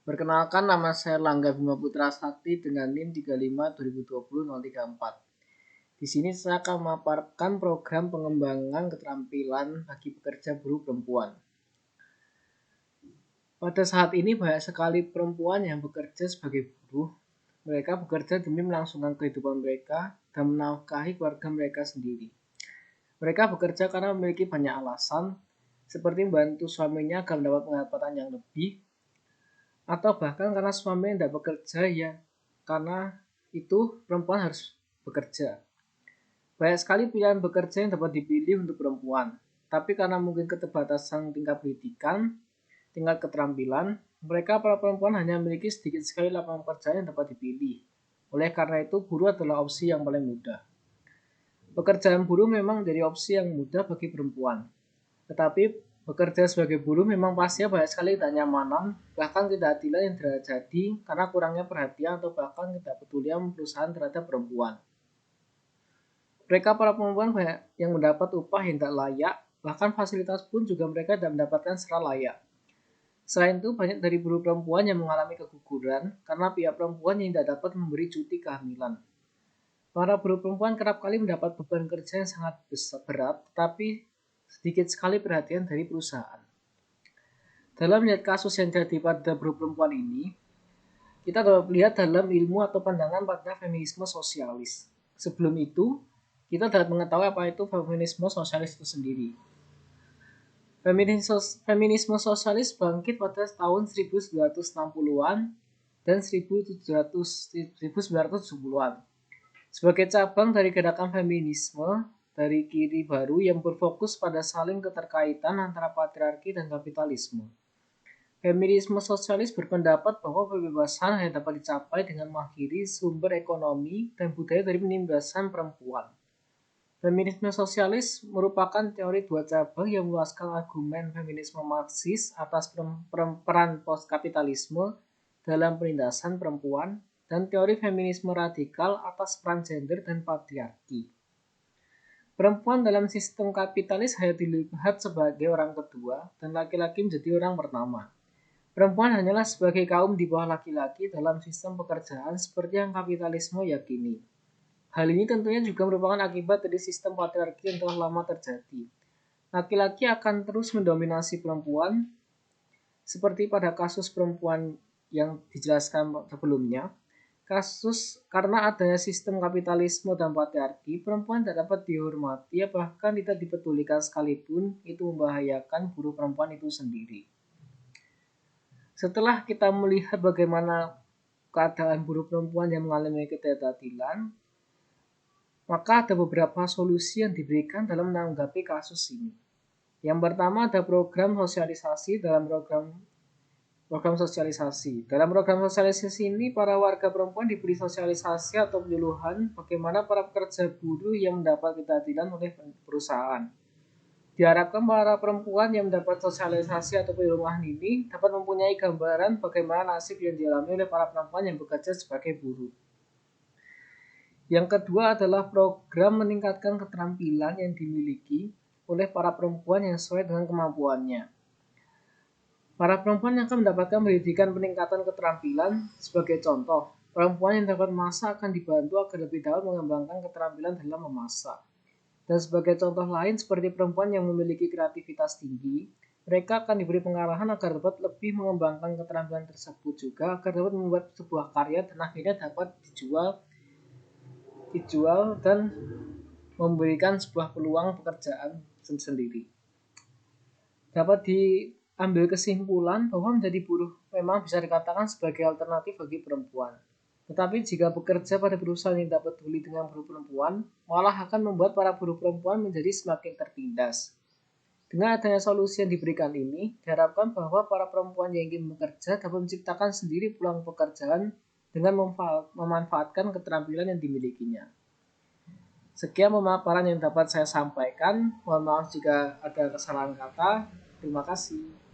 Perkenalkan, nama saya Langga Bima Putra Sakti dengan NIM 35 2020 034. Di sini saya akan memaparkan program pengembangan keterampilan bagi pekerja buruh perempuan. Pada saat ini banyak sekali perempuan yang bekerja sebagai buruh. Mereka bekerja demi melangsungkan kehidupan mereka dan menafkahi keluarga mereka sendiri. Mereka bekerja karena memiliki banyak alasan, seperti membantu suaminya agar mendapat pendapatan yang lebih, atau bahkan karena suami tidak bekerja, ya karena itu perempuan harus bekerja. Banyak sekali pilihan bekerja yang dapat dipilih untuk perempuan, tapi karena mungkin keterbatasan tingkat pendidikan, tingkat keterampilan, para perempuan hanya memiliki sedikit sekali lapangan pekerjaan yang dapat dipilih. Oleh karena itu, buruh adalah opsi yang paling mudah. Pekerjaan buruh memang menjadi opsi yang mudah bagi perempuan, tetapi bekerja sebagai buruh memang pastinya banyak sekali ketidaknyamanan, bahkan ketidakadilan yang terjadi karena kurangnya perhatian atau bahkan ketidakpedulian perusahaan terhadap perempuan. Para perempuan banyak yang mendapat upah yang tidak layak, bahkan fasilitas pun juga mereka tidak mendapatkan secara layak. Selain itu, banyak dari buruh perempuan yang mengalami keguguran karena pihak perempuan yang tidak dapat memberi cuti kehamilan. Para buruh perempuan kerap kali mendapat beban kerja yang sangat berat, tetapi sedikit sekali perhatian dari perusahaan. Dalam melihat kasus yang terjadi pada buruh perempuan ini, kita dapat melihat dalam ilmu atau pandangan pada feminisme sosialis. Sebelum itu, kita dapat mengetahui apa itu feminisme sosialis itu sendiri. Feminisme sosialis bangkit pada tahun 1960-an dan 1970-an. Sebagai cabang dari gerakan feminisme dari kiri baru yang berfokus pada saling keterkaitan antara patriarki dan kapitalisme. Feminisme sosialis berpendapat bahwa kebebasan hanya dapat dicapai dengan mengakhiri sumber ekonomi dan budaya dari penindasan perempuan. Feminisme sosialis merupakan teori dua cabang yang meluaskan argumen feminisme Marxis atas peran post-kapitalisme dalam penindasan perempuan dan teori feminisme radikal atas peran gender dan patriarki. Perempuan dalam sistem kapitalis hanya dilihat sebagai orang kedua dan laki-laki menjadi orang pertama. Perempuan hanyalah sebagai kaum di bawah laki-laki dalam sistem pekerjaan seperti yang kapitalisme yakini. Hal ini tentunya juga merupakan akibat dari sistem patriarki yang telah lama terjadi. Laki-laki akan terus mendominasi perempuan, seperti pada kasus perempuan yang dijelaskan sebelumnya. Karena adanya sistem kapitalisme dan patriarki, perempuan tidak dapat dihormati, bahkan tidak dipedulikan sekalipun itu membahayakan buruh perempuan itu sendiri. Setelah kita melihat bagaimana keadaan buruh perempuan yang mengalami ketidakadilan, maka ada beberapa solusi yang diberikan dalam menanggapi kasus ini. Yang pertama ada program sosialisasi. Dalam program sosialisasi ini, para warga perempuan diberi sosialisasi atau penyuluhan bagaimana para pekerja buruh yang mendapat ketidakadilan oleh perusahaan. Diharapkan para perempuan yang mendapat sosialisasi atau penyuluhan ini dapat mempunyai gambaran bagaimana nasib yang dialami oleh para perempuan yang bekerja sebagai buruh. Yang kedua adalah program meningkatkan keterampilan yang dimiliki oleh para perempuan yang sesuai dengan kemampuannya. Para perempuan yang akan mendapatkan pendidikan peningkatan keterampilan, sebagai contoh, perempuan yang dapat memasak akan dibantu agar lebih dapat mengembangkan keterampilan dalam memasak. Dan sebagai contoh lain, seperti perempuan yang memiliki kreativitas tinggi, mereka akan diberi pengarahan agar dapat lebih mengembangkan keterampilan tersebut juga, agar dapat membuat sebuah karya dan akhirnya dapat dijual dan memberikan sebuah peluang pekerjaan sendiri. Dapat diambil kesimpulan bahwa menjadi buruh memang bisa dikatakan sebagai alternatif bagi perempuan. Tetapi jika bekerja pada perusahaan yang tidak peduli dengan buruh perempuan, malah akan membuat para buruh perempuan menjadi semakin tertindas. Dengan adanya solusi yang diberikan ini, diharapkan bahwa para perempuan yang ingin bekerja dapat menciptakan sendiri peluang pekerjaan dengan memanfaatkan keterampilan yang dimilikinya. Sekian pemaparan yang dapat saya sampaikan. Mohon maaf jika ada kesalahan kata. Terima kasih.